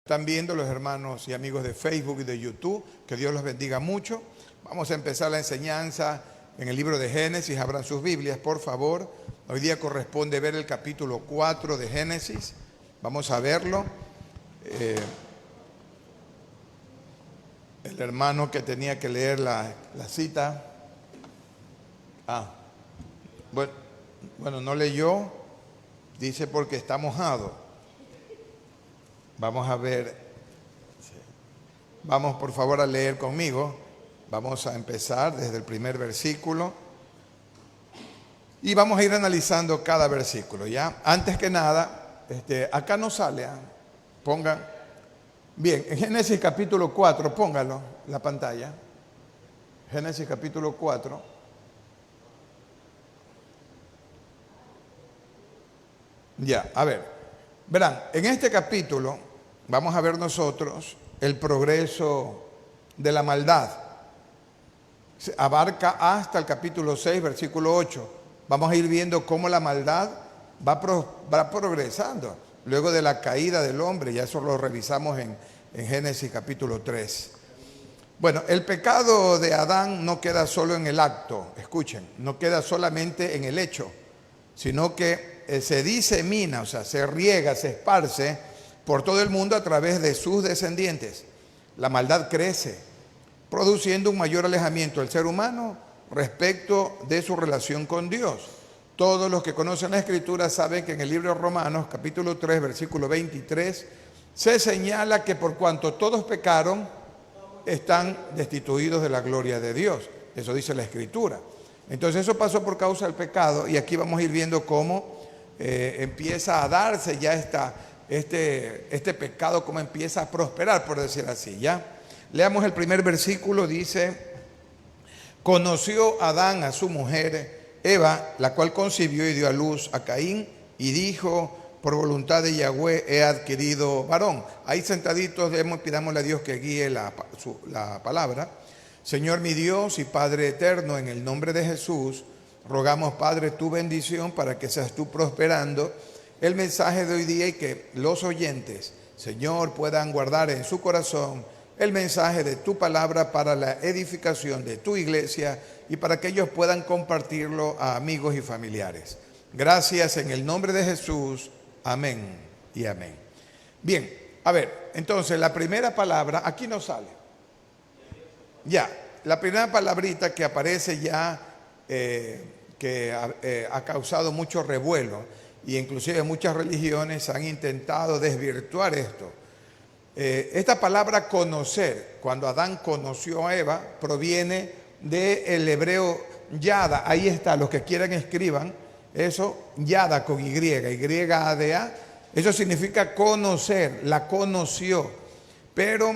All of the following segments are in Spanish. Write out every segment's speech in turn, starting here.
Están viendo los hermanos y amigos de Facebook y de YouTube, que Dios los bendiga mucho. Vamos a empezar la enseñanza en el libro de Génesis. Abran sus Biblias, por favor. Hoy día corresponde ver el capítulo 4 de Génesis. Vamos a verlo. El hermano que tenía que leer la cita. Bueno, no leyó. Dice porque está mojado. Vamos a ver, vamos por favor a leer conmigo. Vamos a empezar desde el primer versículo y vamos a ir analizando cada versículo, ¿ya? Antes que nada, acá no sale, pongan, bien, en Génesis capítulo 4, póngalo, la pantalla, Génesis capítulo 4. Ya, a ver, verán, en este capítulo vamos a ver nosotros el progreso de la maldad. Abarca hasta el capítulo 6, versículo 8. Vamos a ir viendo cómo la maldad va progresando luego de la caída del hombre. Ya eso lo revisamos en Génesis capítulo 3. Bueno, el pecado de Adán no queda solo en el acto, escuchen, no queda solamente en el hecho, sino que se disemina, o sea, se riega, se esparce por todo el mundo a través de sus descendientes. La maldad crece, produciendo un mayor alejamiento del ser humano respecto de su relación con Dios. Todos los que conocen la Escritura saben que en el libro de Romanos, capítulo 3, versículo 23, se señala que por cuanto todos pecaron, están destituidos de la gloria de Dios. Eso dice la Escritura. Entonces eso pasó por causa del pecado y aquí vamos a ir viendo cómo empieza a darse ya este pecado, cómo empieza a prosperar, por decir así, ¿ya? Leamos el primer versículo, dice: conoció Adán a su mujer Eva, la cual concibió y dio a luz a Caín, y dijo: por voluntad de Yahweh he adquirido varón. Ahí sentaditos pidámosle a Dios que guíe la palabra. Señor mi Dios y Padre eterno, en el nombre de Jesús, rogamos, Padre, tu bendición para que seas tú prosperando el mensaje de hoy día y que los oyentes, Señor, puedan guardar en su corazón el mensaje de tu palabra para la edificación de tu iglesia y para que ellos puedan compartirlo a amigos y familiares. Gracias en el nombre de Jesús. Amén y amén. Bien, a ver, entonces la primera palabra, aquí no sale. Ya, la primera palabrita que aparece ya, que ha causado mucho revuelo, y inclusive muchas religiones han intentado desvirtuar esto. Esta palabra conocer, cuando Adán conoció a Eva, proviene del hebreo yada. Ahí está, los que quieran escriban eso, yada con Y, Y-A-D-A. Eso significa conocer, la conoció. Pero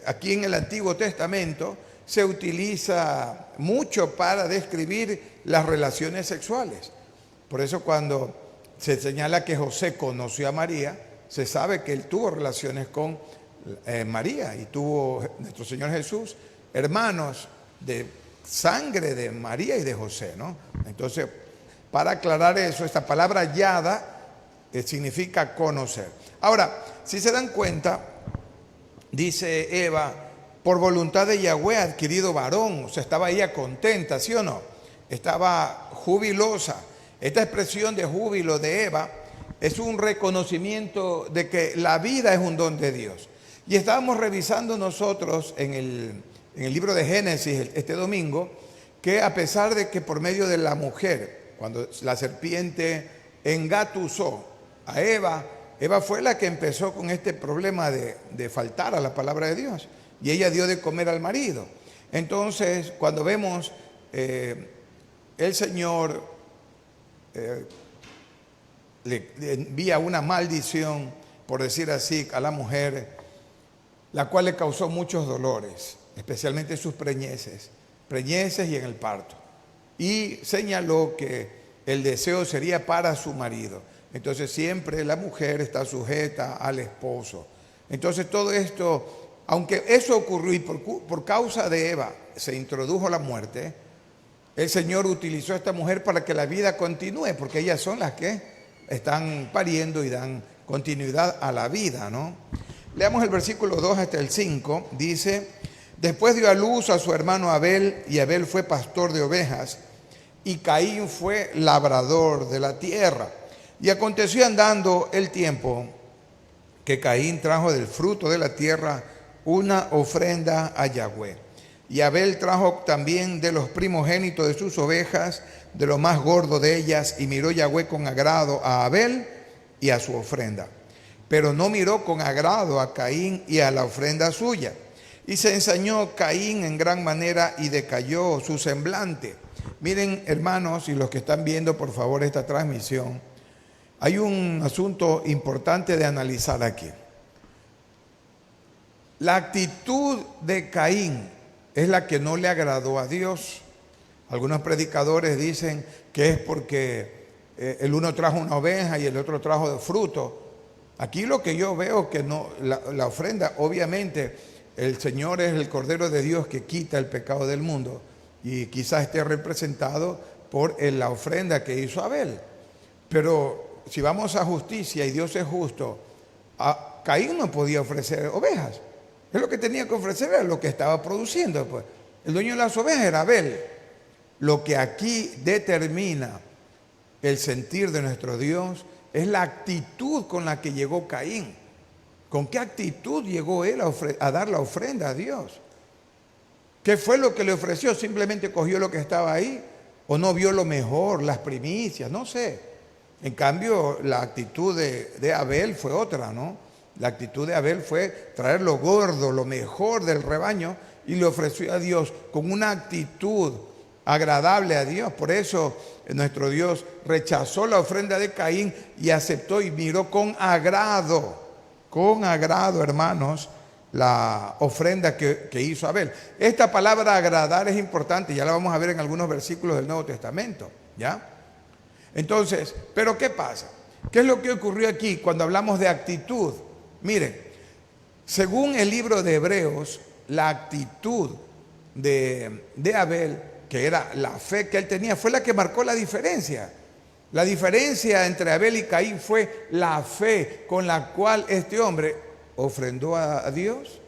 aquí en el Antiguo Testamento se utiliza mucho para describir las relaciones sexuales. Por eso cuando se señala que José conoció a María, se sabe que él tuvo relaciones con María y tuvo nuestro Señor Jesús hermanos de sangre de María y de José, ¿no? Entonces, para aclarar eso, esta palabra yada significa conocer. Ahora, si se dan cuenta, dice Eva: por voluntad de Yahweh ha adquirido varón. O sea, estaba ella contenta, ¿sí o no? Estaba jubilosa. Esta expresión de júbilo de Eva es un reconocimiento de que la vida es un don de Dios. Y estábamos revisando nosotros en el libro de Génesis este domingo, que a pesar de que por medio de la mujer, cuando la serpiente engatusó a Eva, Eva fue la que empezó con este problema de faltar a la palabra de Dios. Y ella dio de comer al marido. Entonces, cuando vemos el Señor le envía una maldición, por decir así, a la mujer, la cual le causó muchos dolores, especialmente sus preñeces y en el parto. Y señaló que el deseo sería para su marido. Entonces siempre la mujer está sujeta al esposo. Entonces todo esto, aunque eso ocurrió y por causa de Eva se introdujo la muerte, el Señor utilizó a esta mujer para que la vida continúe, porque ellas son las que están pariendo y dan continuidad a la vida, ¿no? Leamos el versículo 2 hasta el 5. Dice: después dio a luz a su hermano Abel, y Abel fue pastor de ovejas, y Caín fue labrador de la tierra. Y aconteció andando el tiempo que Caín trajo del fruto de la tierra una ofrenda a Yahweh. Y Abel trajo también de los primogénitos de sus ovejas, de lo más gordo de ellas, y miró Yahweh con agrado a Abel y a su ofrenda. Pero no miró con agrado a Caín y a la ofrenda suya. Y se ensañó Caín en gran manera y decayó su semblante. Miren, hermanos, y los que están viendo por favor esta transmisión, hay un asunto importante de analizar aquí. La actitud de Caín es la que no le agradó a Dios. Algunos predicadores dicen que es porque el uno trajo una oveja y el otro trajo de fruto. Aquí lo que yo veo que no, la ofrenda, obviamente el Señor es el Cordero de Dios que quita el pecado del mundo, y quizás esté representado por la ofrenda que hizo Abel. Pero si vamos a justicia y Dios es justo, Caín no podía ofrecer ovejas. Es lo que tenía que ofrecer, era lo que estaba produciendo. Pues el dueño de las ovejas era Abel. Lo que aquí determina el sentir de nuestro Dios es la actitud con la que llegó Caín. ¿Con qué actitud llegó él a dar la ofrenda a Dios? ¿Qué fue lo que le ofreció? ¿Simplemente cogió lo que estaba ahí? ¿O no vio lo mejor, las primicias? No sé. En cambio, la actitud de Abel fue otra, ¿no? La actitud de Abel fue traer lo gordo, lo mejor del rebaño, y le ofreció a Dios con una actitud agradable a Dios. Por eso nuestro Dios rechazó la ofrenda de Caín y aceptó y miró con agrado, hermanos, la ofrenda que hizo Abel. Esta palabra agradar es importante, ya la vamos a ver en algunos versículos del Nuevo Testamento, ¿ya? Entonces, ¿pero qué pasa? ¿Qué es lo que ocurrió aquí cuando hablamos de actitud? Miren, según el libro de Hebreos, la actitud de Abel, que era la fe que él tenía, fue la que marcó la diferencia. La diferencia entre Abel y Caín fue la fe con la cual este hombre ofrendó a Dios.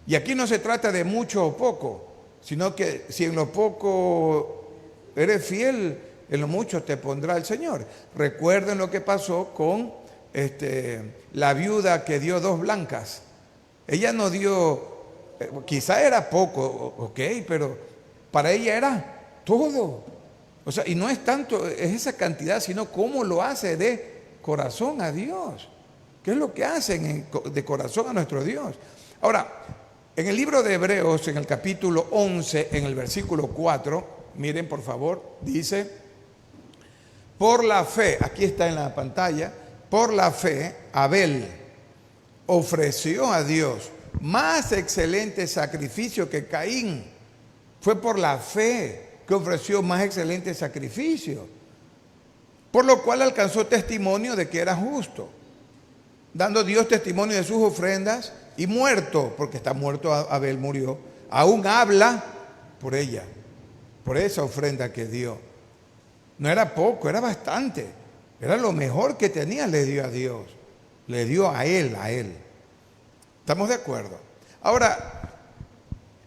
Y aquí no se trata de mucho o poco, sino que si en lo poco eres fiel, en lo mucho te pondrá el Señor. Recuerden lo que pasó con la viuda que dio 2 blancas. Ella no dio, quizá era poco, ok, pero para ella era todo. O sea, y no es tanto, es esa cantidad, sino cómo lo hace de corazón a Dios. ¿Qué es lo que hacen de corazón a nuestro Dios? Ahora, en el libro de Hebreos, en el capítulo 11, en el versículo 4, miren por favor, dice: por la fe, aquí está en la pantalla, por la fe, Abel ofreció a Dios más excelente sacrificio que Caín. Fue por la fe que ofreció más excelente sacrificio, por lo cual alcanzó testimonio de que era justo, dando Dios testimonio de sus ofrendas, y muerto, porque está muerto, Abel murió, aún habla por ella, por esa ofrenda que dio. No era poco, era bastante, era lo mejor que tenía, le dio a Dios, le dio a él. ¿Estamos de acuerdo? Ahora,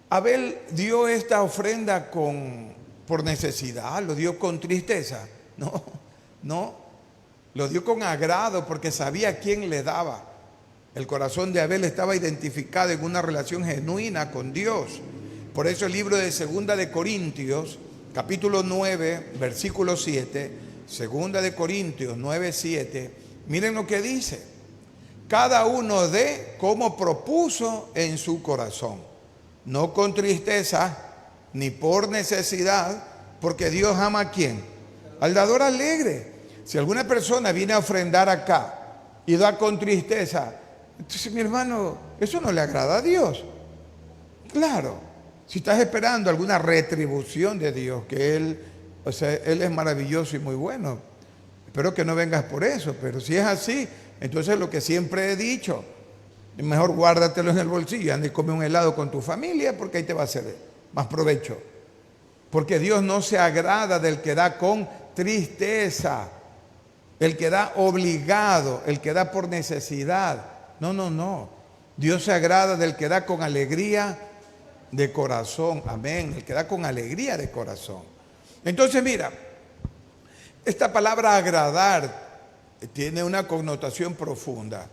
Abel dio esta ofrenda por necesidad, lo dio con tristeza. No, lo dio con agrado porque sabía a quién le daba. El corazón de Abel estaba identificado en una relación genuina con Dios. Por eso el libro de Segunda de Corintios, capítulo 9, versículo 7, Segunda de Corintios 9, 7, miren lo que dice: cada uno dé como propuso en su corazón, no con tristeza ni por necesidad, porque Dios ama a ¿quién? Al dador alegre. Si alguna persona viene a ofrendar acá y da con tristeza, entonces, mi hermano, eso no le agrada a Dios. Claro, si estás esperando alguna retribución de Dios, que Él es maravilloso y muy bueno, espero que no vengas por eso, pero si es así, entonces lo que siempre he dicho, mejor guárdatelo en el bolsillo y anda y come un helado con tu familia, porque ahí te va a hacer más provecho. Porque Dios no se agrada del que da con tristeza, el que da obligado, el que da por necesidad. No, no, no. Dios se agrada del que da con alegría de corazón. Amén. El que da con alegría de corazón. Entonces, mira, esta palabra agradar tiene una connotación profunda.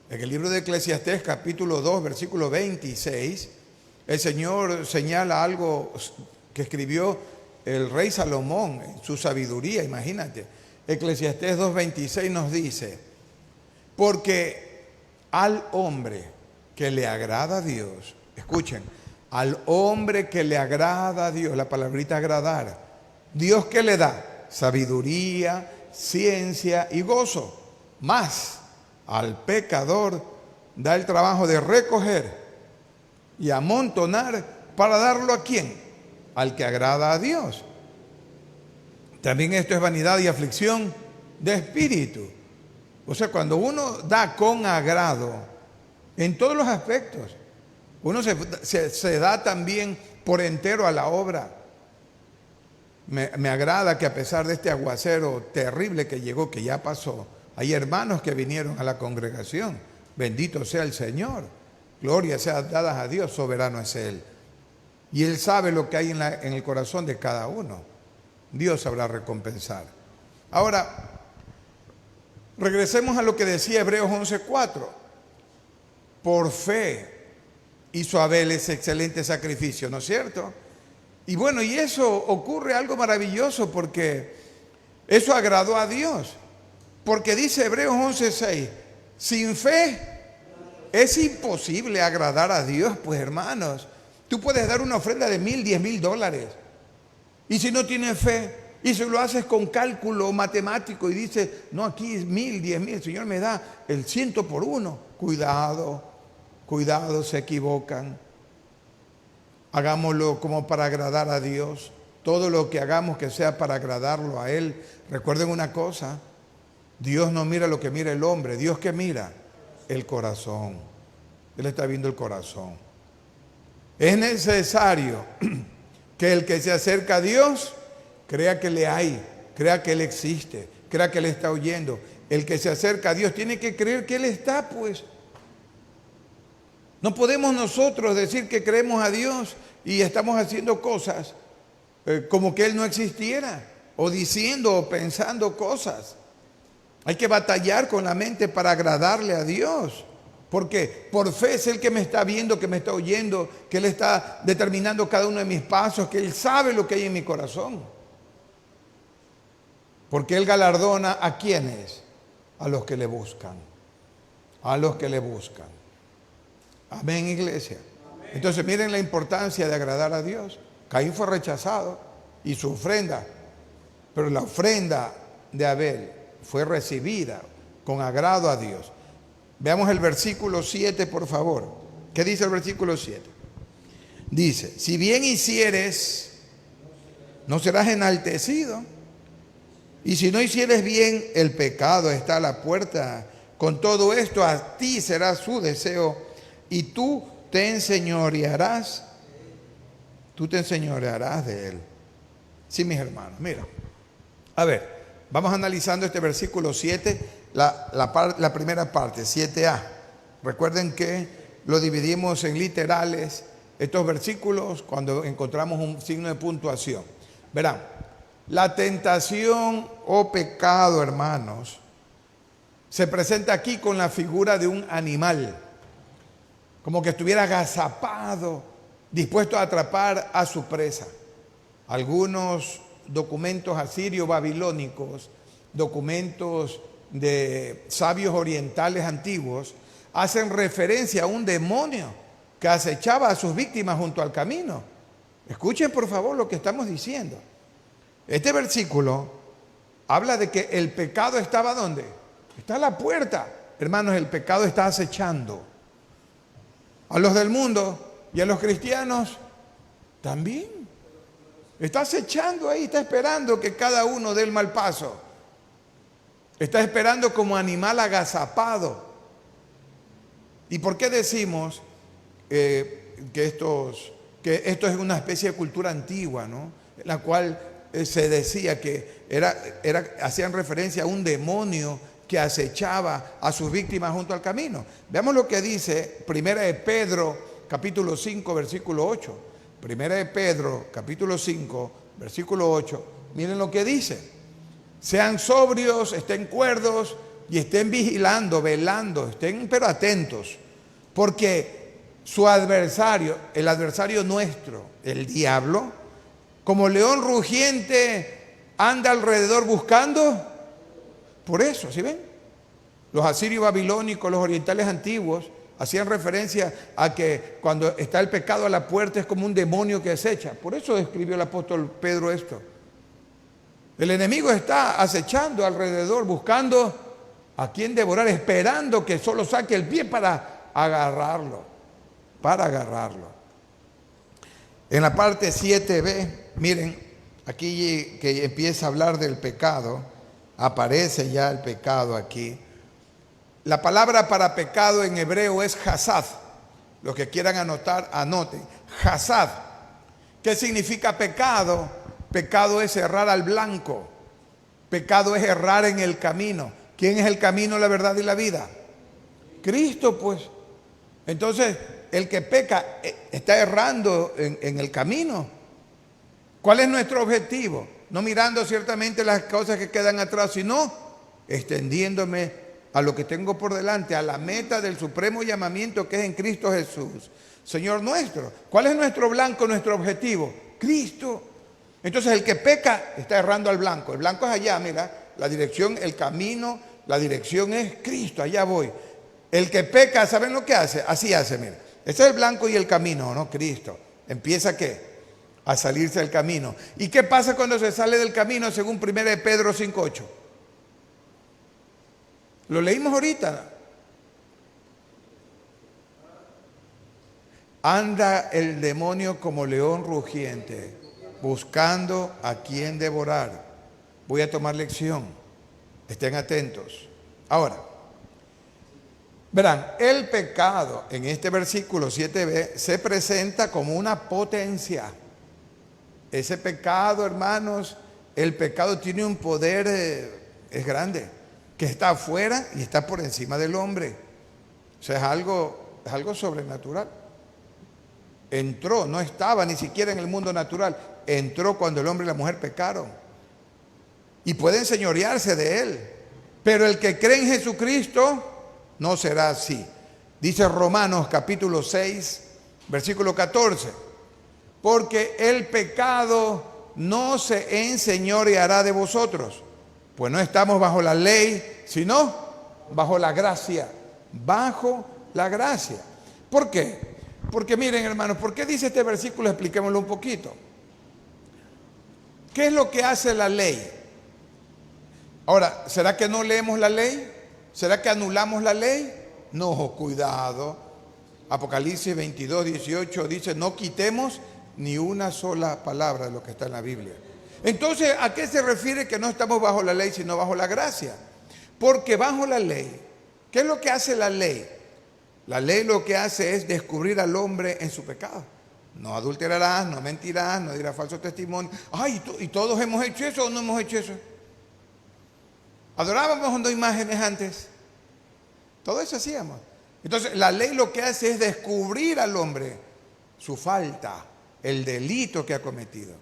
En el libro de Eclesiastés, capítulo 2, versículo 26, el Señor señala algo que escribió el rey Salomón en su sabiduría, imagínate. Eclesiastés 2:26 nos dice, porque al hombre que le agrada a Dios, escuchen, al hombre que le agrada a Dios, la palabrita agradar, Dios que le da sabiduría, ciencia y gozo, más al pecador da el trabajo de recoger y amontonar para darlo ¿a quién? Al que agrada a Dios. También esto es vanidad y aflicción de espíritu. O sea, cuando uno da con agrado, en todos los aspectos, uno se da también por entero a la obra. Me agrada que a pesar de este aguacero terrible que llegó, que ya pasó, hay hermanos que vinieron a la congregación. Bendito sea el Señor. Gloria sea dada a Dios, soberano es Él. Y Él sabe lo que hay en el corazón de cada uno. Dios sabrá recompensar. Ahora, regresemos a lo que decía Hebreos 11:4. Por fe hizo Abel ese excelente sacrificio, ¿no es cierto? Y bueno, y eso ocurre algo maravilloso porque eso agradó a Dios. Porque dice Hebreos 11:6, sin fe es imposible agradar a Dios. Pues hermanos, tú puedes dar una ofrenda de $1,000, $10,000. Y si no tienes fe, y si lo haces con cálculo matemático y dices, no, aquí es 1,000, 10,000, el Señor me da el 100 por 1. Cuidado, cuidado, se equivocan. Hagámoslo como para agradar a Dios. Todo lo que hagamos que sea para agradarlo a Él. Recuerden una cosa, Dios no mira lo que mira el hombre. Dios ¿qué mira? El corazón. Él está viendo el corazón. Es necesario que el que se acerca a Dios crea que le hay, crea que Él existe, crea que Él está oyendo. El que se acerca a Dios tiene que creer que Él está, pues. No podemos nosotros decir que creemos a Dios y estamos haciendo cosas como que Él no existiera, o diciendo o pensando cosas. Hay que batallar con la mente para agradarle a Dios. Porque por fe es Él que me está viendo, que me está oyendo, que Él está determinando cada uno de mis pasos, que Él sabe lo que hay en mi corazón. Porque Él galardona ¿a quiénes? A los que le buscan. A los que le buscan. Amén, iglesia. Amén. Entonces miren la importancia de agradar a Dios. Caín fue rechazado y su ofrenda, pero la ofrenda de Abel fue recibida con agrado a Dios. Veamos el versículo 7, por favor. ¿Qué dice el versículo 7? Dice, si bien hicieres, no serás enaltecido. Y si no hicieres bien, el pecado está a la puerta. Con todo esto, a ti será su deseo y tú te enseñorearás. Tú te enseñorearás de él. Sí, mis hermanos, mira. A ver, vamos analizando este versículo 7, la primera parte, 7a. Recuerden que lo dividimos en literales, estos versículos, cuando encontramos un signo de puntuación. Verán, la tentación o pecado, hermanos, se presenta aquí con la figura de un animal, como que estuviera agazapado, dispuesto a atrapar a su presa. Algunos documentos asirio-babilónicos, documentos de sabios orientales antiguos, hacen referencia a un demonio que acechaba a sus víctimas junto al camino. Escuchen por favor lo que estamos diciendo. Este versículo habla de que el pecado estaba ¿dónde? Está a la puerta. Hermanos, el pecado está acechando a los del mundo y a los cristianos también. Está acechando ahí, está esperando que cada uno dé el mal paso. Está esperando como animal agazapado. ¿Y por qué decimos que esto es una especie de cultura antigua, ¿no? En la cual se decía que hacían referencia a un demonio que acechaba a sus víctimas junto al camino. Veamos lo que dice Primera de Pedro, capítulo 5, versículo 8. Primera de Pedro, capítulo 5, versículo 8. Miren lo que dice. Sean sobrios, estén cuerdos y estén vigilando, velando, estén pero atentos. Porque su adversario, el adversario nuestro, el diablo, como león rugiente, anda alrededor buscando. Por eso, ¿sí ven? Los asirios babilónicos, los orientales antiguos, hacían referencia a que cuando está el pecado a la puerta es como un demonio que acecha. Por eso describió el apóstol Pedro esto. El enemigo está acechando alrededor, buscando a quien devorar, esperando que solo saque el pie para agarrarlo. En la parte 7b, miren, aquí que empieza a hablar del pecado, aparece ya el pecado aquí. La palabra para pecado en hebreo es hasad. Los que quieran anotar, anoten. Hasad. ¿Qué significa pecado? Pecado es errar al blanco. Pecado es errar en el camino. ¿Quién es el camino, la verdad y la vida? Cristo, pues. Entonces, el que peca está errando en el camino. ¿Cuál es nuestro objetivo? No mirando ciertamente las cosas que quedan atrás, sino extendiéndome a lo que tengo por delante, a la meta del supremo llamamiento que es en Cristo Jesús, Señor nuestro. ¿Cuál es nuestro blanco, nuestro objetivo? Cristo. Entonces el que peca está errando al blanco. El blanco es allá, mira, la dirección, el camino, la dirección es Cristo, allá voy. El que peca, ¿saben lo que hace? Así hace, mira. Ese es el blanco y el camino, ¿no? Cristo. ¿Empieza qué? A salirse del camino. ¿Y qué pasa cuando se sale del camino según 1 Pedro 5:8? Lo leímos ahorita. Anda el demonio como león rugiente, buscando a quien devorar. Voy a tomar lección. Estén atentos. Ahora, verán, el pecado en este versículo 7b se presenta como una potencia. Ese pecado, hermanos, el pecado tiene un poder, es grande, que está afuera y está por encima del hombre. O sea, es algo sobrenatural. Entró, no estaba ni siquiera en el mundo natural. Entró cuando el hombre y la mujer pecaron. Y puede enseñorearse de él. Pero el que cree en Jesucristo no será así. Dice Romanos capítulo 6, versículo 14. Porque el pecado no se enseñoreará de vosotros, pues no estamos bajo la ley, sino bajo la gracia. Bajo la gracia. ¿Por qué? Porque miren, hermanos, ¿por qué dice este versículo? Expliquémoslo un poquito. ¿Qué es lo que hace la ley? Ahora, ¿será que no leemos la ley? ¿Será que anulamos la ley? No, cuidado. Apocalipsis 22, 18 dice, no quitemos ni una sola palabra de lo que está en la Biblia. Entonces, ¿a qué se refiere que no estamos bajo la ley, sino bajo la gracia? Porque bajo la ley, ¿qué es lo que hace la ley? La ley lo que hace es descubrir al hombre en su pecado. No adulterarás, no mentirás, no dirás falso testimonio. Ay, ¿y todos hemos hecho eso o no hemos hecho eso? ¿Adorábamos o no imágenes antes? Todo eso hacíamos. Entonces, la ley lo que hace es descubrir al hombre su falta, el delito que ha cometido.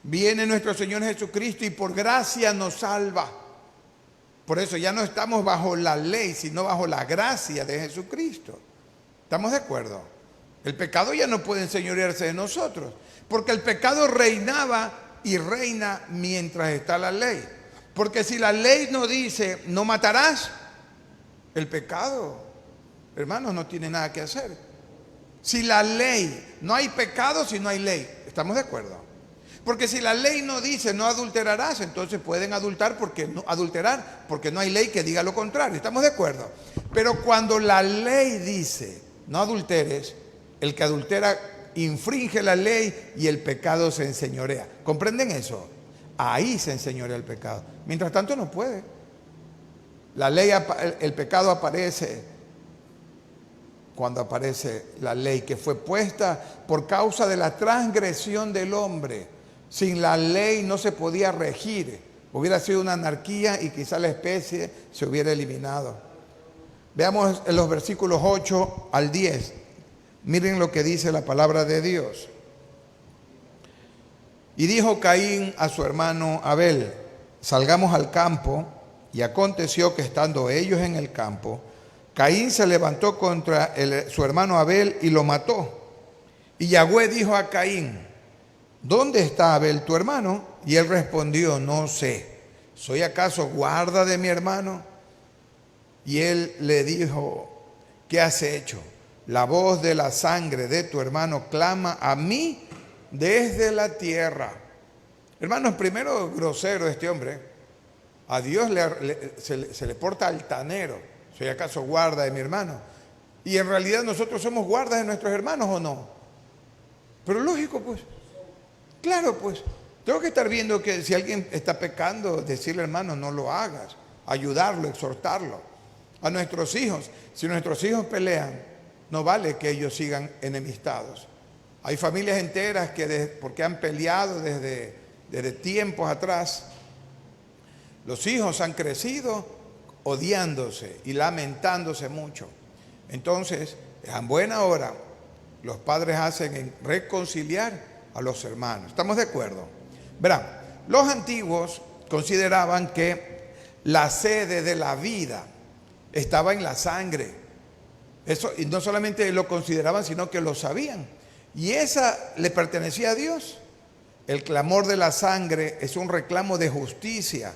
Viene nuestro Señor Jesucristo y por gracia nos salva. Por eso ya no estamos bajo la ley, sino bajo la gracia de Jesucristo. ¿Estamos de acuerdo? El pecado ya no puede enseñorearse de nosotros, porque el pecado reinaba y reina mientras está la ley. Porque si la ley no dice no matarás, el pecado, hermanos, no tiene nada que hacer. Si la ley, no hay pecado si no hay ley. ¿Estamos de acuerdo? Porque si la ley no dice no adulterarás, entonces pueden adulterar porque no hay ley que diga lo contrario. ¿Estamos de acuerdo? Pero cuando la ley dice no adulteres, el que adultera infringe la ley y el pecado se enseñorea. ¿Comprenden eso? Ahí se enseñorea el pecado. Mientras tanto no puede. La ley, el pecado aparece cuando aparece la ley que fue puesta por causa de la transgresión del hombre. Sin la ley no se podía regir Hubiera sido una anarquía y quizá la especie se hubiera eliminado. Veamos en los versículos 8 al 10. Miren lo que dice la palabra de Dios. Y dijo Caín a su hermano Abel: salgamos al campo. Y aconteció que estando ellos en el campo, Caín se levantó contra su hermano Abel y lo mató. Y Yahweh dijo a Caín: ¿dónde está Abel tu hermano? Y él respondió: no sé. ¿Soy acaso guarda de mi hermano? Y él le dijo: ¿qué has hecho? La voz de la sangre de tu hermano clama a mí desde la tierra. Hermanos, primero grosero este hombre. A Dios se le porta altanero. ¿Soy acaso guarda de mi hermano? Y en realidad nosotros somos guardas de nuestros hermanos, ¿o no? Pero lógico, pues. Claro, pues. Tengo que estar viendo que si alguien está pecando, decirle: hermano, no lo hagas. Ayudarlo, exhortarlo. A nuestros hijos, si nuestros hijos pelean, no vale que ellos sigan enemistados. Hay familias enteras que porque han peleado desde tiempos atrás, los hijos han crecido odiándose y lamentándose mucho. Entonces, a buena hora, los padres hacen en reconciliar a los hermanos. ¿Estamos de acuerdo? Verán, los antiguos consideraban que la sede de la vida estaba en la sangre. Eso, y no solamente lo consideraban, sino que lo sabían. Y esa le pertenecía a Dios. El clamor de la sangre es un reclamo de justicia,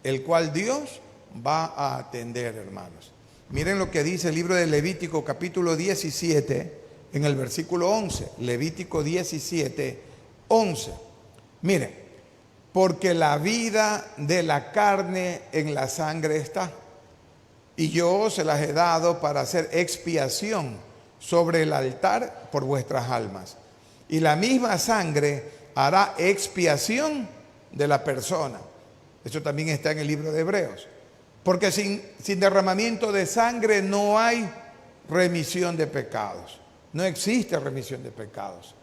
el cual Dios va a atender, hermanos. Miren lo que dice el libro de Levítico capítulo 17 en el versículo 11. Levítico 17, 11. Miren: porque la vida de la carne en la sangre está, y yo se las he dado para hacer expiación sobre el altar por vuestras almas. Y la misma sangre hará expiación de la persona. Eso también está en el libro de Hebreos. Porque sin derramamiento de sangre no hay remisión de pecados. No existe remisión de pecados.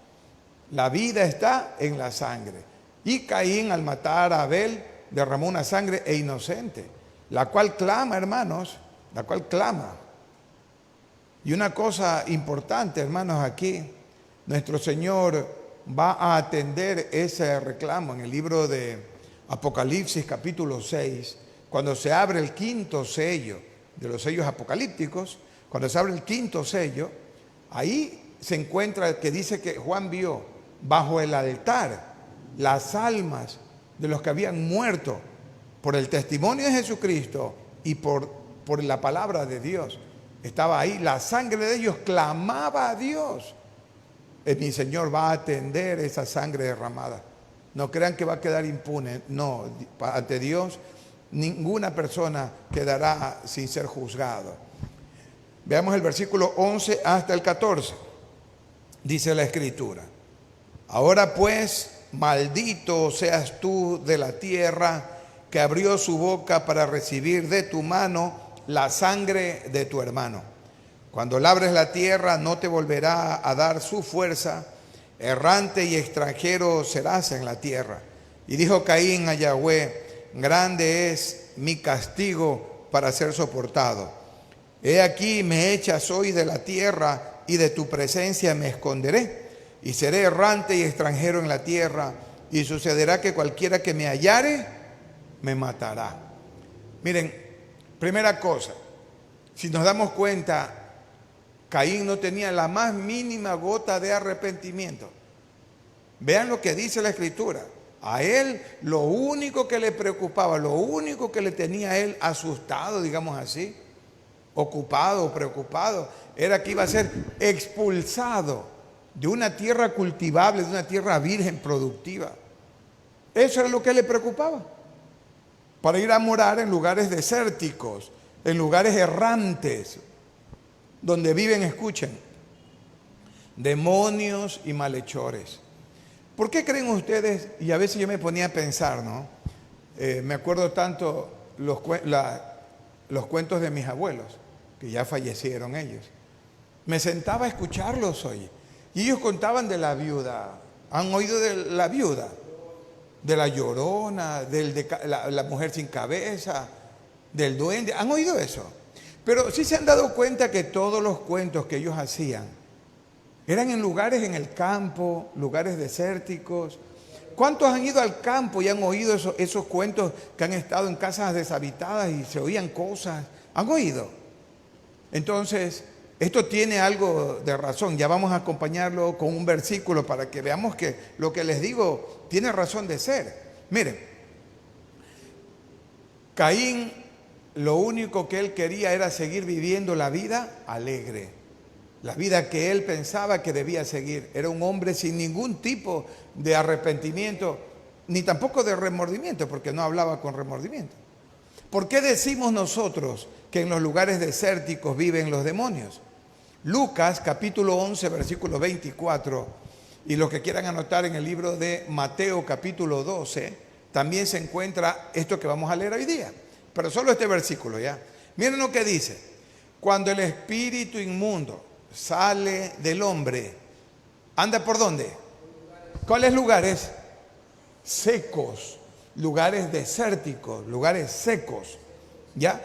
La vida está en la sangre. Y Caín, al matar a Abel, derramó una sangre inocente, la cual clama, hermanos, la cual clama. Y una cosa importante, hermanos, aquí, nuestro Señor va a atender ese reclamo en el libro de Apocalipsis capítulo 6, cuando se abre el quinto sello de los sellos apocalípticos. Cuando se abre el quinto sello, ahí se encuentra que dice que Juan vio bajo el altar las almas de los que habían muerto por el testimonio de Jesucristo y por la palabra de Dios. Estaba ahí, la sangre de ellos clamaba a Dios. Mi Señor va a atender esa sangre derramada. No crean que va a quedar impune. No, ante Dios ninguna persona quedará sin ser juzgado. Veamos el versículo 11 hasta el 14. Dice la Escritura: ahora pues, maldito seas tú de la tierra, que abrió su boca para recibir de tu mano la sangre de tu hermano. Cuando labres la tierra, no te volverá a dar su fuerza. Errante y extranjero serás en la tierra. Y dijo Caín a Yahweh: grande es mi castigo para ser soportado. He aquí, me echas hoy de la tierra, y de tu presencia me esconderé, y seré errante y extranjero en la tierra, y sucederá que cualquiera que me hallare me matará. Miren, primera cosa, si nos damos cuenta, Caín no tenía la más mínima gota de arrepentimiento. Vean lo que dice la Escritura. A él lo único que le preocupaba, lo único que le tenía a él asustado, digamos así, ocupado, preocupado, era que iba a ser expulsado de una tierra cultivable, de una tierra virgen, productiva. Eso era lo que le preocupaba. Para ir a morar en lugares desérticos, en lugares errantes, donde viven, escuchen, demonios y malhechores. ¿Por qué creen ustedes? Y a veces yo me ponía a pensar, ¿no? Me acuerdo tanto los cuentos de mis abuelos, que ya fallecieron ellos. Me sentaba a escucharlos hoy. Y ellos contaban de la viuda. ¿Han oído de la viuda? de la Llorona, la mujer sin cabeza, del duende. ¿Han oído eso? Pero sí se han dado cuenta que todos los cuentos que ellos hacían eran en lugares en el campo, lugares desérticos. ¿Cuántos han ido al campo y han oído esos cuentos que han estado en casas deshabitadas y se oían cosas? ¿Han oído? Entonces, esto tiene algo de razón. Ya vamos a acompañarlo con un versículo para que veamos que lo que les digo tiene razón de ser. Miren, Caín, lo único que él quería era seguir viviendo la vida alegre. La vida que él pensaba que debía seguir. Era un hombre sin ningún tipo de arrepentimiento, ni tampoco de remordimiento, porque no hablaba con remordimiento. ¿Por qué decimos nosotros que en los lugares desérticos viven los demonios? Lucas capítulo 11, versículo 24, y los que quieran anotar en el libro de Mateo capítulo 12, también se encuentra esto que vamos a leer hoy día. Pero solo este versículo, ¿ya? Miren lo que dice. Cuando el espíritu inmundo sale del hombre, ¿anda por dónde? ¿Cuáles lugares? Secos, lugares desérticos, lugares secos. ¿Ya?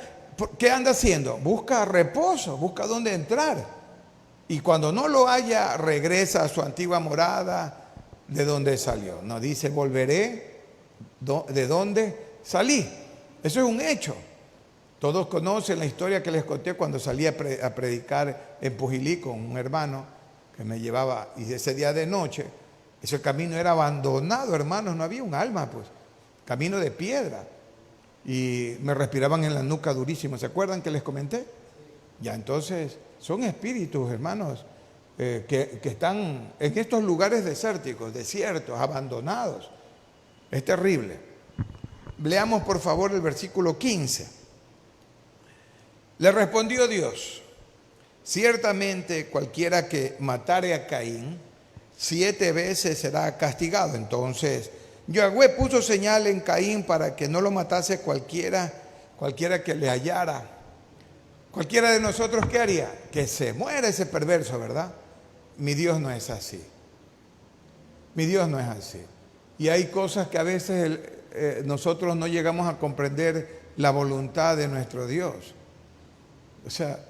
¿Qué anda haciendo? Busca reposo, busca dónde entrar. Y cuando no lo haya, regresa a su antigua morada de donde salió. No dice, volveré de donde salí. Eso es un hecho. Todos conocen la historia que les conté cuando salí a predicar en Pujilí con un hermano que me llevaba, y ese día de noche, ese camino era abandonado, hermanos, no había un alma, pues, camino de piedra, y me respiraban en la nuca durísimo. ¿Se acuerdan que les comenté? Ya, entonces, son espíritus, hermanos, que están en estos lugares desérticos, desiertos, abandonados. Es terrible. Leamos por favor el versículo 15. Le respondió Dios, ciertamente cualquiera que matare a Caín, 7 veces será castigado. Entonces Yahweh puso señal en Caín para que no lo matase cualquiera que le hallara. Cualquiera de nosotros, ¿qué haría? Que se muera ese perverso, ¿verdad? Mi Dios no es así. Mi Dios no es así. Y hay cosas que a veces nosotros no llegamos a comprender la voluntad de nuestro Dios. O sea,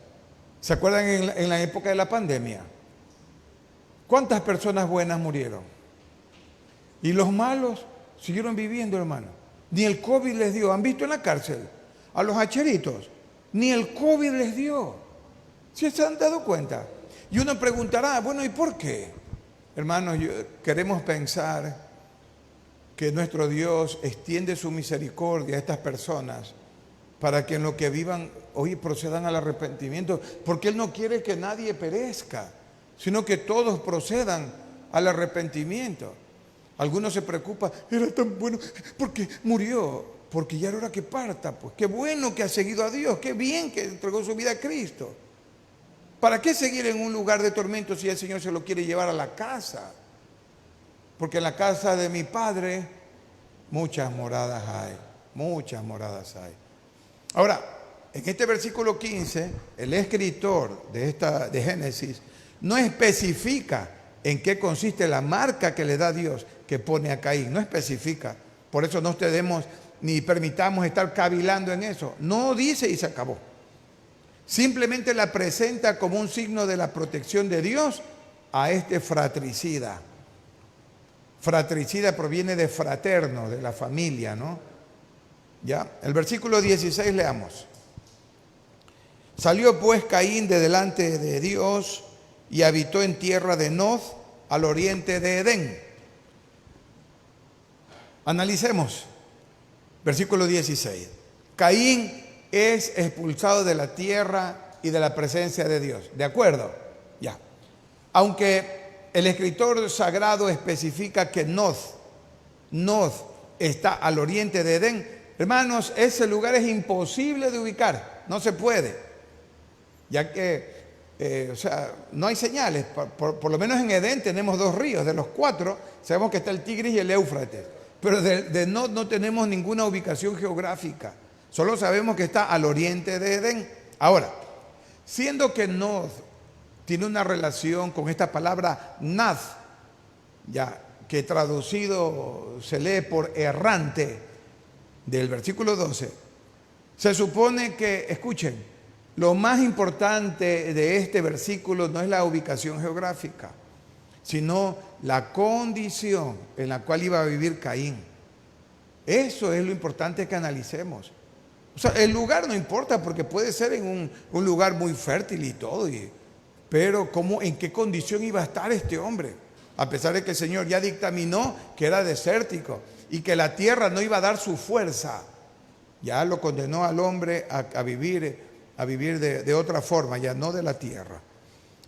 ¿se acuerdan en la época de la pandemia? ¿Cuántas personas buenas murieron? Y los malos siguieron viviendo, hermano. Ni el COVID les dio. ¿Han visto en la cárcel a los hacheritos? Ni el COVID les dio. ¿Sí se han dado cuenta? Y uno preguntará, bueno, ¿y por qué? Hermanos, queremos pensar que nuestro Dios extiende su misericordia a estas personas para que en lo que vivan hoy procedan al arrepentimiento, porque Él no quiere que nadie perezca, sino que todos procedan al arrepentimiento. Algunos se preocupan, era tan bueno, porque murió, porque ya era hora que parta, pues qué bueno que ha seguido a Dios, qué bien que entregó su vida a Cristo. ¿Para qué seguir en un lugar de tormento si el Señor se lo quiere llevar a la casa? Porque en la casa de mi Padre muchas moradas hay, muchas moradas hay. Ahora, en este versículo 15, el escritor de Génesis no especifica en qué consiste la marca que le da Dios que pone a Caín, no especifica. Por eso no cedemos ni permitamos estar cavilando en eso. No dice y se acabó. Simplemente la presenta como un signo de la protección de Dios a este fratricida. Fratricida proviene de fraterno, de la familia, ¿no? Ya, el versículo 16 leamos. Salió pues Caín de delante de Dios y habitó en tierra de Nod, al oriente de Edén. Analicemos. Versículo 16. Caín es expulsado de la tierra y de la presencia de Dios. ¿De acuerdo? Ya. Aunque el escritor sagrado especifica que Nod está al oriente de Edén, hermanos, ese lugar es imposible de ubicar, no se puede, ya que, no hay señales. Por lo menos en Edén tenemos 2 ríos, de los 4 sabemos que está el Tigris y el Éufrates, pero de Nod no tenemos ninguna ubicación geográfica, solo sabemos que está al oriente de Edén. Ahora, siendo que Nod tiene una relación con esta palabra Nad, ya, que traducido se lee por errante, del versículo 12, se supone que, escuchen, lo más importante de este versículo no es la ubicación geográfica, sino la condición en la cual iba a vivir Caín. Eso es lo importante que analicemos. O sea, el lugar no importa porque puede ser en un lugar muy fértil y todo, pero ¿en qué condición iba a estar este hombre? A pesar de que el Señor ya dictaminó que era desértico y que la tierra no iba a dar su fuerza, ya lo condenó al hombre a vivir de otra forma, ya no de la tierra.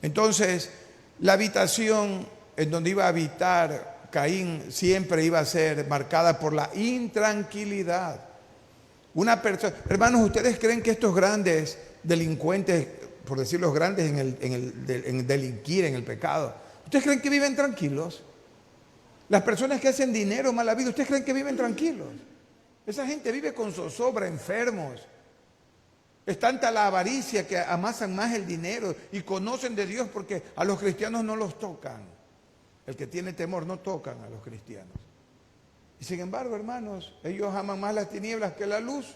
Entonces, la habitación en donde iba a habitar Caín siempre iba a ser marcada por la intranquilidad. Una persona, hermanos, ¿ustedes creen que estos grandes delincuentes, por decir los grandes en delinquir, en el pecado, ¿ustedes creen que viven tranquilos? Las personas que hacen dinero mala vida, ¿ustedes creen que viven tranquilos? Esa gente vive con zozobra, enfermos. Es tanta la avaricia que amasan más el dinero y conocen de Dios porque a los cristianos no los tocan. El que tiene temor no tocan a los cristianos. Y sin embargo, hermanos, ellos aman más las tinieblas que la luz,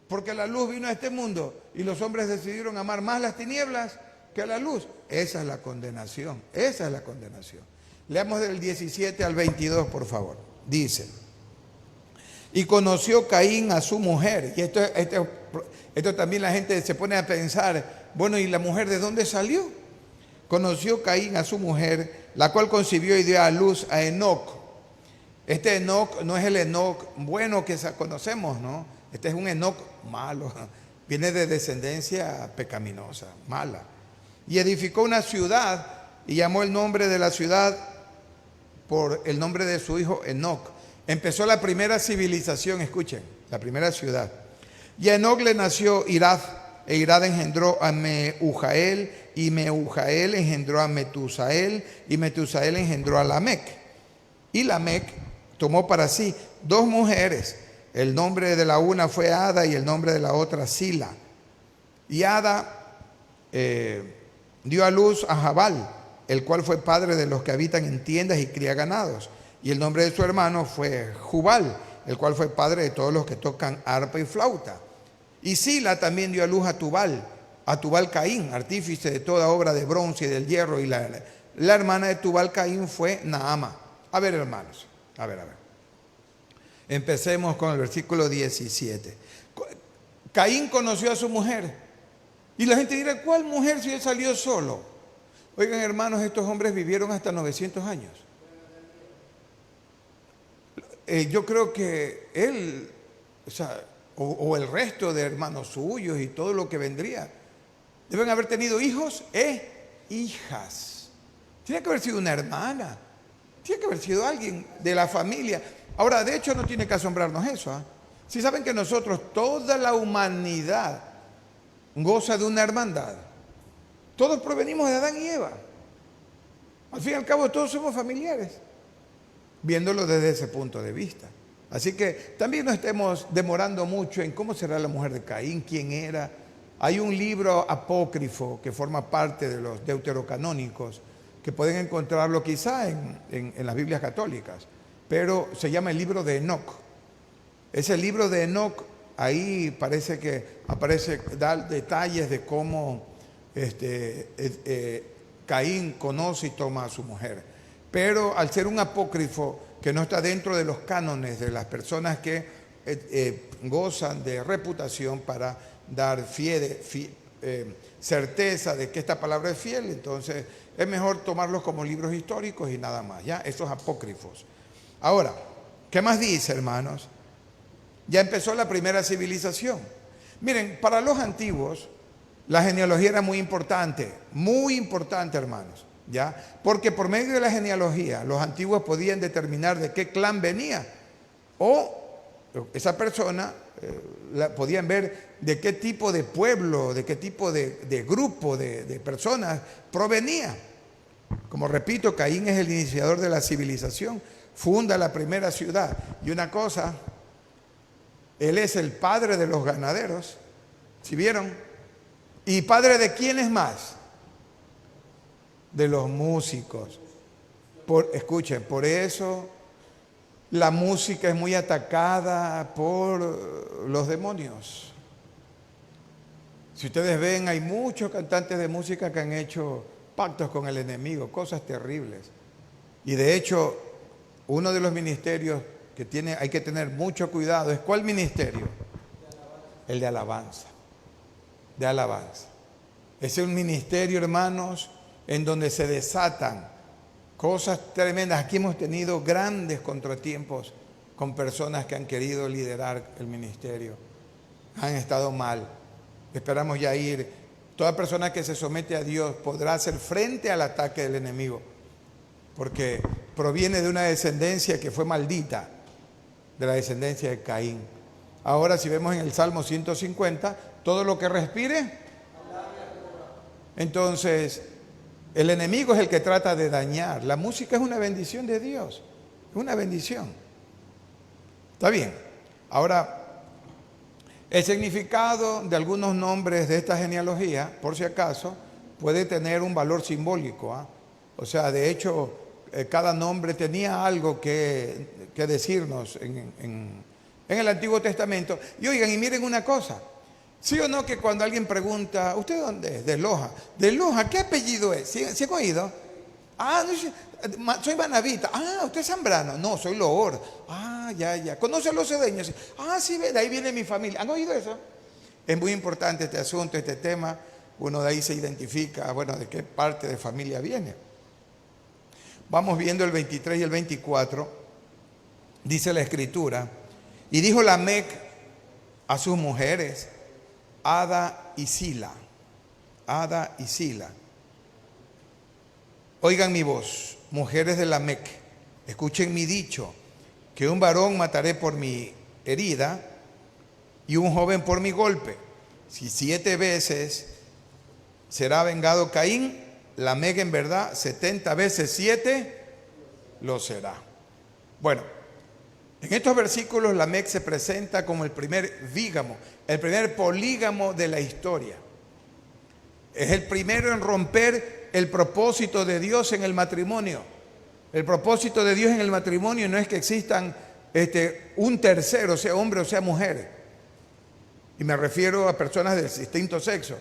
porque la luz vino a este mundo y los hombres decidieron amar más las tinieblas que la luz. Esa es la condenación, esa es la condenación. Leamos del 17 al 22, por favor. Dice: y conoció Caín a su mujer. Y esto también la gente se pone a pensar, bueno, ¿y la mujer de dónde salió? Conoció Caín a su mujer, la cual concibió y dio a luz a Enoc. Este Enoc no es el Enoc bueno que conocemos, ¿no? Este es un Enoc malo, viene de descendencia pecaminosa, mala. Y edificó una ciudad y llamó el nombre de la ciudad por el nombre de su hijo Enoc. Empezó la primera civilización, escuchen, la primera ciudad. Y a Enoc le nació Irad, e Irad engendró a Mehujael, y Mehujael engendró a Metusael, y Metusael engendró a Lamec. Y Lamec tomó para sí 2 mujeres. El nombre de la una fue Ada y el nombre de la otra Sila. Y Ada dio a luz a Jabal, el cual fue padre de los que habitan en tiendas y cría ganados. Y el nombre de su hermano fue Jubal, el cual fue padre de todos los que tocan arpa y flauta. Y Sila también dio a luz a Tubal Caín, artífice de toda obra de bronce y del hierro. Y la hermana de Tubal Caín fue Naama. A ver, hermanos, a ver. Empecemos con el versículo 17. Caín conoció a su mujer. Y la gente dirá, ¿cuál mujer si él salió solo? Oigan, hermanos, estos hombres vivieron hasta 900 años. Yo creo que él, o el resto de hermanos suyos y todo lo que vendría, deben haber tenido hijos e hijas. Tiene que haber sido una hermana, tiene que haber sido alguien de la familia. Ahora, de hecho, no tiene que asombrarnos eso. Si saben que nosotros, toda la humanidad goza de una hermandad. Todos provenimos de Adán y Eva. Al fin y al cabo, todos somos familiares, viéndolo desde ese punto de vista. Así que también no estemos demorando mucho en cómo será la mujer de Caín, quién era. Hay un libro apócrifo que forma parte de los deuterocanónicos, que pueden encontrarlo quizá en las Biblias católicas, pero se llama el libro de Enoc. Ese libro de Enoc, ahí parece que aparece, da detalles de cómo Caín conoce y toma a su mujer. Pero al ser un apócrifo que no está dentro de los cánones de las personas que gozan de reputación para dar certeza de que esta palabra es fiel, entonces es mejor tomarlos como libros históricos y nada más, ¿ya? Esos apócrifos. Ahora, ¿qué más dice, hermanos? Ya empezó la primera civilización. Miren, para los antiguos, la genealogía era muy importante, hermanos, ¿ya? Porque por medio de la genealogía, los antiguos podían determinar de qué clan venía, o esa persona podían ver de qué tipo de pueblo, de qué tipo de grupo de personas provenía. Como repito, Caín es el iniciador de la civilización, funda la primera ciudad. Y una cosa, él es el padre de los ganaderos, ¿sí vieron? ¿Y padre de quiénes más? De los músicos. Escuchen, por eso la música es muy atacada por los demonios. Si ustedes ven, hay muchos cantantes de música que han hecho pactos con el enemigo, cosas terribles. Y de hecho, uno de los ministerios que hay que tener mucho cuidado es, ¿cuál ministerio? El de alabanza. De alabanza. Es un ministerio, hermanos, en donde se desatan cosas tremendas. Aquí hemos tenido grandes contratiempos con personas que han querido liderar el ministerio. Han estado mal. Esperamos ya ir. Toda persona que se somete a Dios podrá hacer frente al ataque del enemigo, porque proviene de una descendencia que fue maldita, de la descendencia de Caín. Ahora, si vemos en el Salmo 150, todo lo que respire, entonces el enemigo es el que trata de dañar. La música es una bendición de Dios, es una bendición. ¿Está bien? Ahora, el significado de algunos nombres de esta genealogía, por si acaso, puede tener un valor simbólico, ¿eh? O sea, de hecho, cada nombre tenía algo que decirnos en el Antiguo Testamento. Y oigan, y miren una cosa, ¿sí o no que cuando alguien pregunta, ¿usted dónde es? De Loja. ¿De Loja? ¿Qué apellido es? ¿Sí han oído? Ah, no, soy manabita. Ah, ¿usted es zambrano? No, soy loor. Ah, ya. ¿Conoce a los cedeños? Ah, sí, de ahí viene mi familia. ¿Han oído eso? Es muy importante este asunto, este tema. Uno de ahí se identifica, bueno, de qué parte de familia viene. Vamos viendo el 23 y el 24. Dice la Escritura: y dijo Lamec a sus mujeres, Ada y Sila. Ada y Sila. Oigan mi voz, mujeres de Lamec, escuchen mi dicho, que un varón mataré por mi herida y un joven por mi golpe. Si 7 veces será vengado Caín, Lamec en verdad 70 veces 7 lo será. Bueno, en estos versículos Lamec se presenta como el primer bígamo, el primer polígamo de la historia. Es el primero en romper el propósito de Dios en el matrimonio. El propósito de Dios en el matrimonio no es que existan un tercero, sea hombre o sea mujer. Y me refiero a personas del distinto sexo,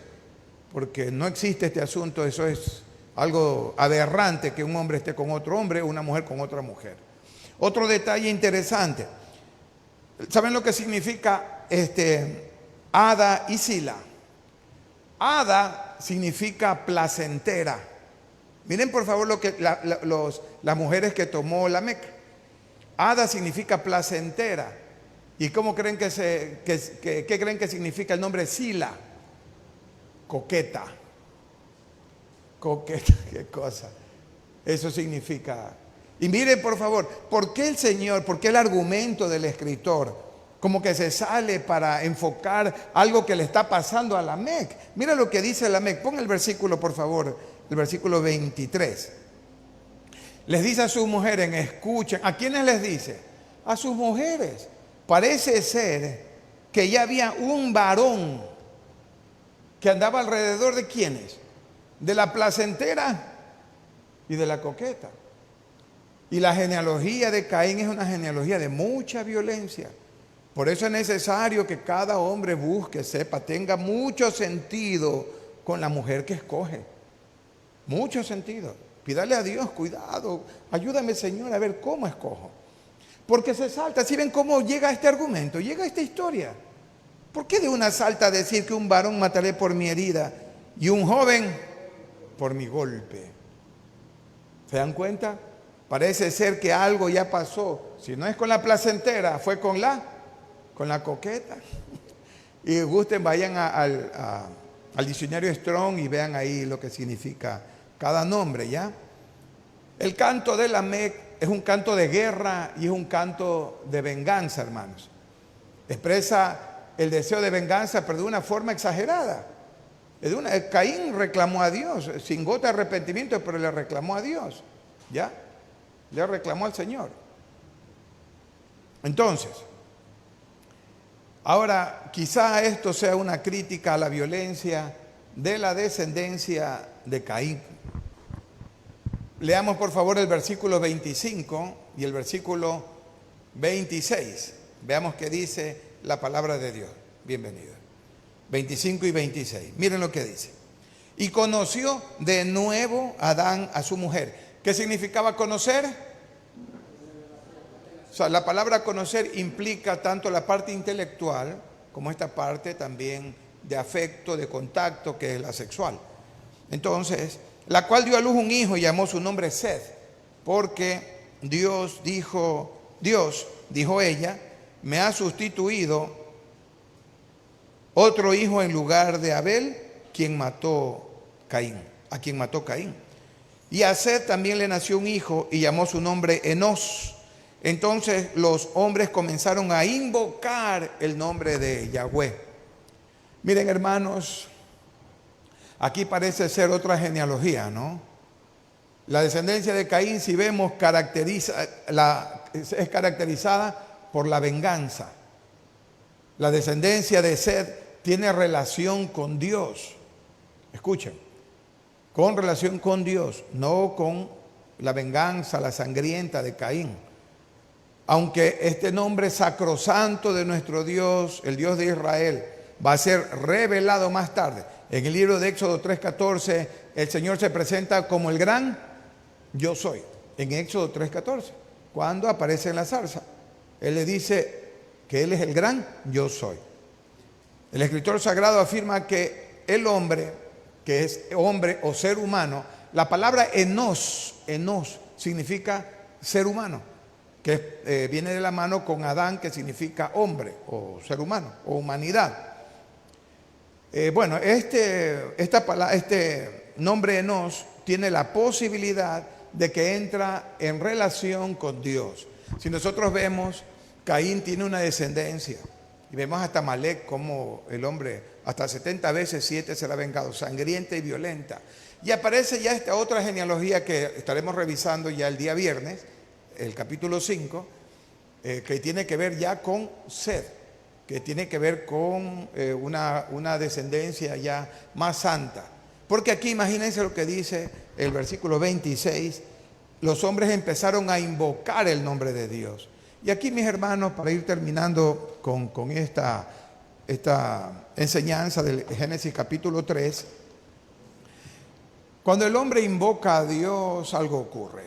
porque no existe este asunto. Eso es algo aberrante, que un hombre esté con otro hombre o una mujer con otra mujer. Otro detalle interesante. ¿Saben lo que significa Ada y Sila? Ada significa placentera. Miren por favor lo que las mujeres que tomó Lamec. Ada significa placentera. ¿Y cómo creen qué creen que significa el nombre Sila? Coqueta. Coqueta, qué cosa. Eso significa. Y miren por favor, ¿por qué el argumento del escritor como que se sale para enfocar algo que le está pasando a Lamec? Mira lo que dice Lamec. Pon el versículo, por favor, el versículo 23. Les dice a sus mujeres, escuchen. ¿A quiénes les dice? A sus mujeres. Parece ser que ya había un varón que andaba alrededor de ¿quiénes? De la placentera y de la coqueta. Y la genealogía de Caín es una genealogía de mucha violencia. Por eso es necesario que cada hombre busque, sepa, tenga mucho sentido con la mujer que escoge. Mucho sentido. Pídale a Dios, cuidado, ayúdame Señor a ver cómo escojo. Porque se salta, ¿sí ven cómo llega este argumento? Llega esta historia. ¿Por qué de una salta a decir que un varón mataré por mi herida y un joven por mi golpe? ¿Se dan cuenta? Parece ser que algo ya pasó. Si no es con la placentera, fue con la coqueta. Y gusten, vayan al diccionario Strong y vean ahí lo que significa cada nombre, ¿ya? El canto de Lamec es un canto de guerra y es un canto de venganza, hermanos. Expresa el deseo de venganza, pero de una forma exagerada. Caín reclamó a Dios, sin gota de arrepentimiento, pero le reclamó a Dios, ¿ya? Le reclamó al Señor. Entonces, ahora quizá esto sea una crítica a la violencia de la descendencia de Caín. Leamos por favor el versículo 25 y el versículo 26. Veamos qué dice la palabra de Dios. Bienvenido. 25 y 26. Miren lo que dice. Y conoció de nuevo Adán a su mujer. ¿Qué significaba conocer? O sea, la palabra conocer implica tanto la parte intelectual como esta parte también de afecto, de contacto, que es la sexual. Entonces, la cual dio a luz un hijo y llamó su nombre Seth, porque Dios, dijo ella, me ha sustituido otro hijo en lugar de Abel, a quien mató Caín. Y a Seth también le nació un hijo y llamó su nombre Enós. Entonces los hombres comenzaron a invocar el nombre de Yahweh. Miren, hermanos, aquí parece ser otra genealogía, ¿no? La descendencia de Caín, si vemos, es caracterizada por la venganza. La descendencia de Seth tiene relación con Dios. Escuchen, con relación con Dios, no con la venganza, la sangrienta de Caín. Aunque este nombre sacrosanto de nuestro Dios, el Dios de Israel, va a ser revelado más tarde. En el libro de Éxodo 3:14, el Señor se presenta como el gran yo soy. En Éxodo 3:14, cuando aparece en la zarza, Él le dice que Él es el gran yo soy. El escritor sagrado afirma que el hombre, que es hombre o ser humano, la palabra enos significa ser humano, que viene de la mano con Adán, que significa hombre o ser humano o humanidad. Bueno, este nombre Enos tiene la posibilidad de que entra en relación con Dios. Si nosotros vemos, Caín tiene una descendencia, y vemos hasta Amalek como el hombre hasta 70 veces 7 será vengado, sangrienta y violenta. Y aparece ya esta otra genealogía que estaremos revisando ya el día viernes, el capítulo 5, que tiene que ver ya con Seth, que tiene que ver con una descendencia ya más santa. Porque aquí imagínense lo que dice el versículo 26, los hombres empezaron a invocar el nombre de Dios. Y aquí, mis hermanos, para ir terminando con esta enseñanza del Génesis capítulo 3, cuando el hombre invoca a Dios, algo ocurre.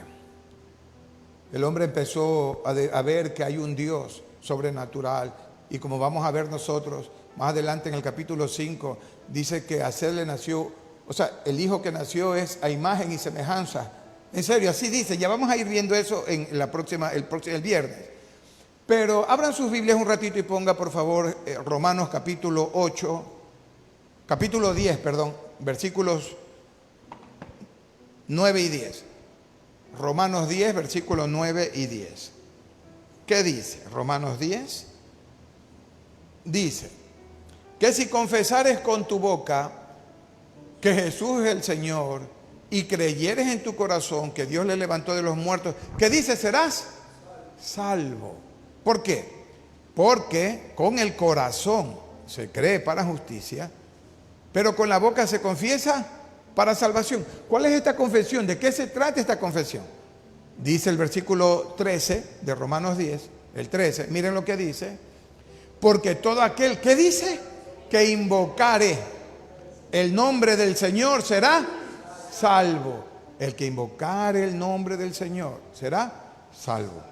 El hombre empezó a ver que hay un Dios sobrenatural, y como vamos a ver nosotros más adelante en el capítulo 5, dice que a Seth le nació, o sea, el hijo que nació es a imagen y semejanza. En serio, así dice. Ya vamos a ir viendo eso en el viernes. Pero abran sus Biblias un ratito y ponga por favor Romanos capítulo 10, versículos 9 y 10. Romanos 10, versículos 9 y 10. ¿Qué dice? Romanos 10 dice que si confesares con tu boca que Jesús es el Señor y creyeres en tu corazón que Dios le levantó de los muertos, ¿qué dice? Serás salvo. ¿Por qué? Porque con el corazón se cree para justicia, pero con la boca se confiesa para salvación. ¿Cuál es esta confesión? ¿De qué se trata esta confesión? Dice el versículo 13 de Romanos 10, el 13, miren lo que dice. Porque todo aquel, ¿qué dice? Que invocare el nombre del Señor será salvo. El que invocare el nombre del Señor será salvo.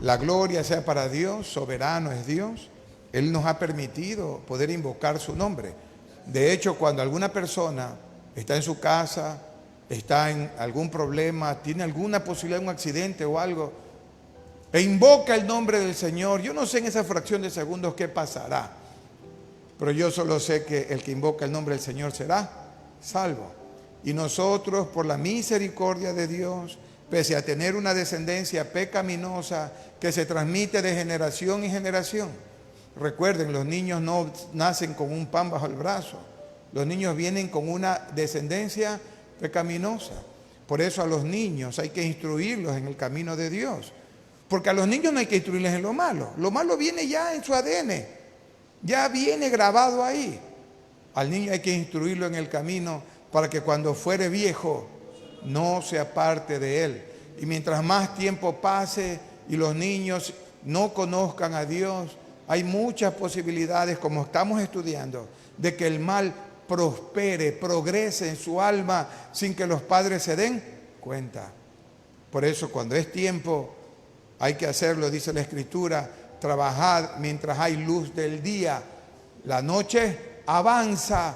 La gloria sea para Dios, soberano es Dios. Él nos ha permitido poder invocar su nombre. De hecho, cuando alguna persona está en su casa, está en algún problema, tiene alguna posibilidad de un accidente o algo, e invoca el nombre del Señor, yo no sé en esa fracción de segundos qué pasará, pero yo solo sé que el que invoca el nombre del Señor será salvo. Y nosotros, por la misericordia de Dios, pese a tener una descendencia pecaminosa que se transmite de generación en generación. Recuerden, los niños no nacen con un pan bajo el brazo. Los niños vienen con una descendencia pecaminosa. Por eso a los niños hay que instruirlos en el camino de Dios. Porque a los niños no hay que instruirles en lo malo. Lo malo viene ya en su ADN. Ya viene grabado ahí. Al niño hay que instruirlo en el camino para que cuando fuere viejo no se aparte de él. Y mientras más tiempo pase y los niños no conozcan a Dios, hay muchas posibilidades, como estamos estudiando, de que el mal prospere, progrese en su alma sin que los padres se den cuenta. Por eso, cuando es tiempo, hay que hacerlo, dice la Escritura, trabajad mientras hay luz del día. La noche avanza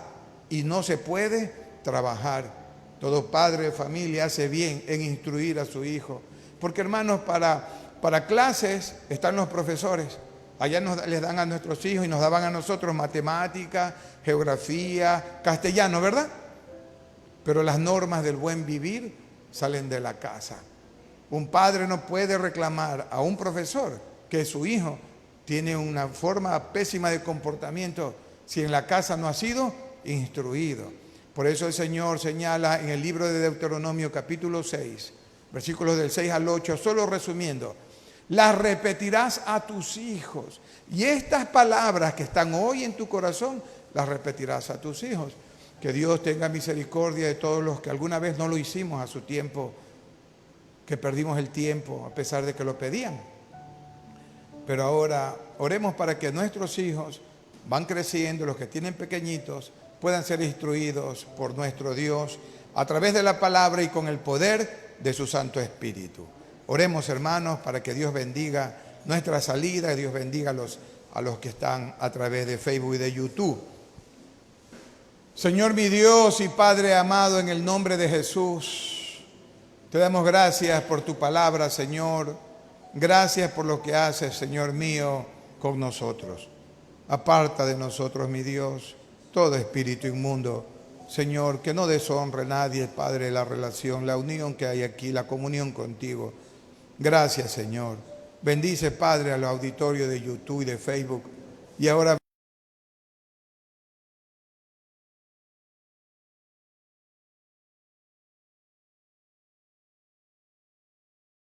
y no se puede trabajar. Todo padre de familia hace bien en instruir a su hijo. Porque, hermanos, para clases están los profesores. Allá les dan a nuestros hijos y nos daban a nosotros matemática, geografía, castellano, ¿verdad? Pero las normas del buen vivir salen de la casa. Un padre no puede reclamar a un profesor que su hijo tiene una forma pésima de comportamiento si en la casa no ha sido instruido. Por eso el Señor señala en el libro de Deuteronomio capítulo 6, versículos del 6 al 8, solo resumiendo, las repetirás a tus hijos. Y estas palabras que están hoy en tu corazón, las repetirás a tus hijos. Que Dios tenga misericordia de todos los que alguna vez no lo hicimos a su tiempo, que perdimos el tiempo a pesar de que lo pedían. Pero ahora oremos para que nuestros hijos van creciendo, los que tienen pequeñitos, puedan ser instruidos por nuestro Dios a través de la palabra y con el poder de su Santo Espíritu. Oremos, hermanos, para que Dios bendiga nuestra salida y Dios bendiga a los que están a través de Facebook y de YouTube. Señor mi Dios y Padre amado, en el nombre de Jesús, te damos gracias por tu palabra, Señor. Gracias por lo que haces, Señor mío, con nosotros. Aparta de nosotros, mi Dios, todo espíritu inmundo, Señor, que no deshonre a nadie, Padre, la relación, la unión que hay aquí, la comunión contigo. Gracias, Señor. Bendice, Padre, al auditorio de YouTube y de Facebook. Y ahora